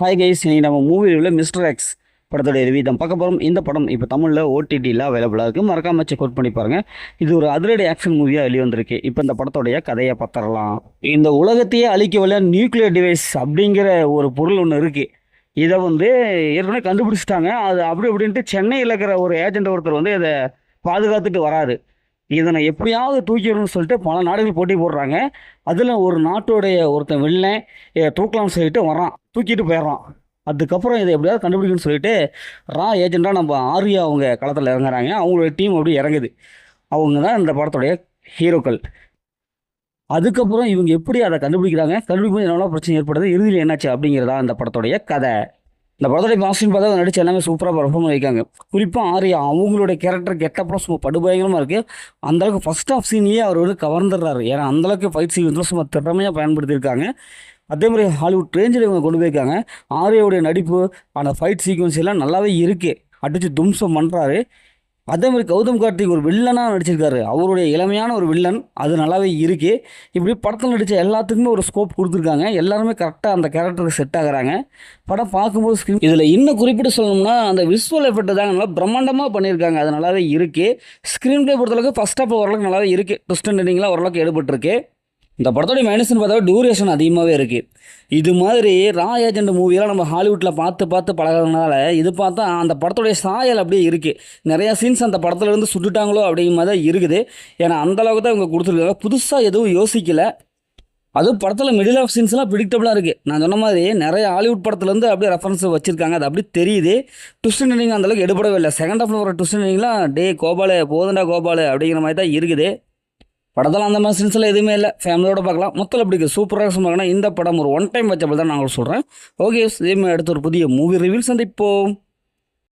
Hi guys, இன்னைக்கு நம்ம movie ரிவ்யூல mister X படத்தோட ரிவ்யூ தான் பார்க்க போகிறோம். இந்த படம் இப்போ தமிழில் ஓடிடியில் அவைலபிளாக இருக்குது. மறக்காம செக் அவுட் பண்ணி பாருங்கள். இது ஒரு அதிரடி ஆக்ஷன் மூவியாக வெளிவந்திருக்கு. இப்போ இந்த படத்தோடைய கதையை பார்த்துடலாம். இந்த உலகத்தையே அழிக்கவல்ல நியூக்ளியர் டிவைஸ் அப்படிங்கிற ஒரு பொருள் ஒன்று இருக்குது. இதை ஏற்கனவே கண்டுபிடிச்சிட்டாங்க. அது அப்படி அப்படின்ட்டு சென்னையில் இருக்கிற ஒரு ஏஜென்ட் ஒருத்தர் இதை பாதுகாத்துட்டு வராரு. இதனை எப்படியாவது தூக்கிடணும்னு சொல்லிட்டு பல நாடுகள் போட்டி போடுறாங்க. அதில் ஒரு நாட்டோடைய ஒருத்தன் வில்லன் தூக்கலாம்னு சொல்லிட்டு வரான், தூக்கிட்டு போயிடுறான். அதுக்கப்புறம் இதை எப்படியாவது கண்டுபிடிக்கணும்னு சொல்லிட்டு ஏஜெண்டாக நம்ம ஆர்யா அவங்க களத்தில் இறங்குறாங்க. அவங்களோட டீம் அப்படி இறங்குது. அவங்க தான் இந்த படத்துடைய ஹீரோக்கள். அதுக்கப்புறம் இவங்க எப்படி அதை கண்டுபிடிக்கும் என்னென்ன பிரச்சனை ஏற்படுது, இறுதியில் என்னாச்சு அப்படிங்கிறதா இந்த படத்துடைய கதை. இந்த படத்துடைய மாஸ்டர் பார்த்தா நடிச்சு எல்லாமே சூப்பராக பர்ஃபார்ம் பண்ணியிருக்காங்க. குறிப்பாக ஆர்யா அவங்களுடைய கேரக்டர் கெட்டப்புறம் சும்மா படுபயங்கரமாக இருக்குது. அந்தளவுக்கு ஃபஸ்ட் ஆஃப் சீன்லேயே அவர் கவர்ந்துடுறாரு. ஏன்னா அந்தளவுக்கு ஃபைட் சீக்வன்ஸில் சும்மா திறமையாக பயன்படுத்தியிருக்காங்க. அதே மாதிரி ஹாலிவுட் ரேஞ்சில் இவங்க கொண்டு போயிருக்காங்க. ஆர்யாவுடைய நடிப்பு, அந்த ஃபைட் சீக்வன்ஸ் எல்லாம் நல்லாவே இருக்குது. அடித்து தும்சம் பண்ணுறாரு. அதே மாதிரி கௌதம் கார்த்திக் ஒரு வில்லனாக நடிச்சிருக்காரு. அவருடைய இளமையான ஒரு வில்லன் அது நல்லாவே இருக்குது. இப்படி படத்தில் நடித்த எல்லாத்துக்குமே ஒரு ஸ்கோப் கொடுத்துருக்காங்க. எல்லாருமே கரெக்டாக அந்த கேரக்டருக்கு செட் ஆகுறாங்க. படம் பார்க்கும்போது ஸ்க்ரீன் இதில் இன்னும் குறிப்பிட்டு சொல்லணும்னா அந்த விசுவல் எஃபெக்ட் தாங்க நல்லா பிரம்மாண்டமாக பண்ணியிருக்காங்க. அது நல்லாவே இருக்குது. ஸ்க்ரீன் பிளே பொறுத்தளவுக்கு ஃபஸ்ட் ஆஃப் ஓரளவுக்கு நல்லாவே இருக்குது. ட்விஸ்ட் அண்ட் எண்டிங்லாம் ஓரளவுக்கு எடுபட்டிருக்கு. இந்த படத்தோடைய மைனஸ்ன்னு பார்த்தா டியூரேஷன் அதிகமாகவே இருக்குது. இது மாதிரி ஏஜெண்ட் மூவியெல்லாம் நம்ம ஹாலிவுட்டில் பார்த்து பழகிறதுனால இது பார்த்தா அந்த படத்துடைய சாயல் அப்படியே இருக்குது. நிறையா சீன்ஸ் அந்த படத்துலேருந்து சுட்டுட்டாங்களோ அப்படிங்கிற மாதிரி தான் இருக்குது. ஏன்னா அந்தளவுக்கு தான் இவங்க கொடுத்துருக்காங்க. புதுசாக எதுவும் யோசிக்கலை. அதுவும் படத்தில் மிடில் ஆஃப் சீன்ஸ்லாம் ப்ரிடிக்டபுளாக இருக்குது. நான் சொன்ன மாதிரி நிறைய ஹாலிவுட் படத்துலேருந்து அப்படியே ரெஃபரன்ஸ் வச்சுருக்காங்க. அது அப்படி தெரியுது. ட்விஸ்ட் அண்ட் எண்டிங் அந்தளவுக்கு எடுபடவே இல்லை. செகண்ட் ஹாஃபில் வர ட்விஸ்ட் அண்ட் எண்டிங்லாம் டே கோபாலே போதண்டா கோபாலே அப்படிங்கிற மாதிரி தான் இருக்குது. படத்தில் அந்த மாதிரி சீன்ஸ்லாம் எதுவுமே இல்லை. ஃபேமிலியோட பார்க்கலாம். மொத்தம் எப்படி இருக்குது, சூப்பராக சொன்னாங்கன்னா இந்த படம் ஒரு ஒன் டைம் வச்சப்போ தான் நான் சொல்கிறேன். ஓகே, இதே மாதிரி அடுத்த ஒரு புதிய மூவி ரிவ்யூ சந்திப்போம்.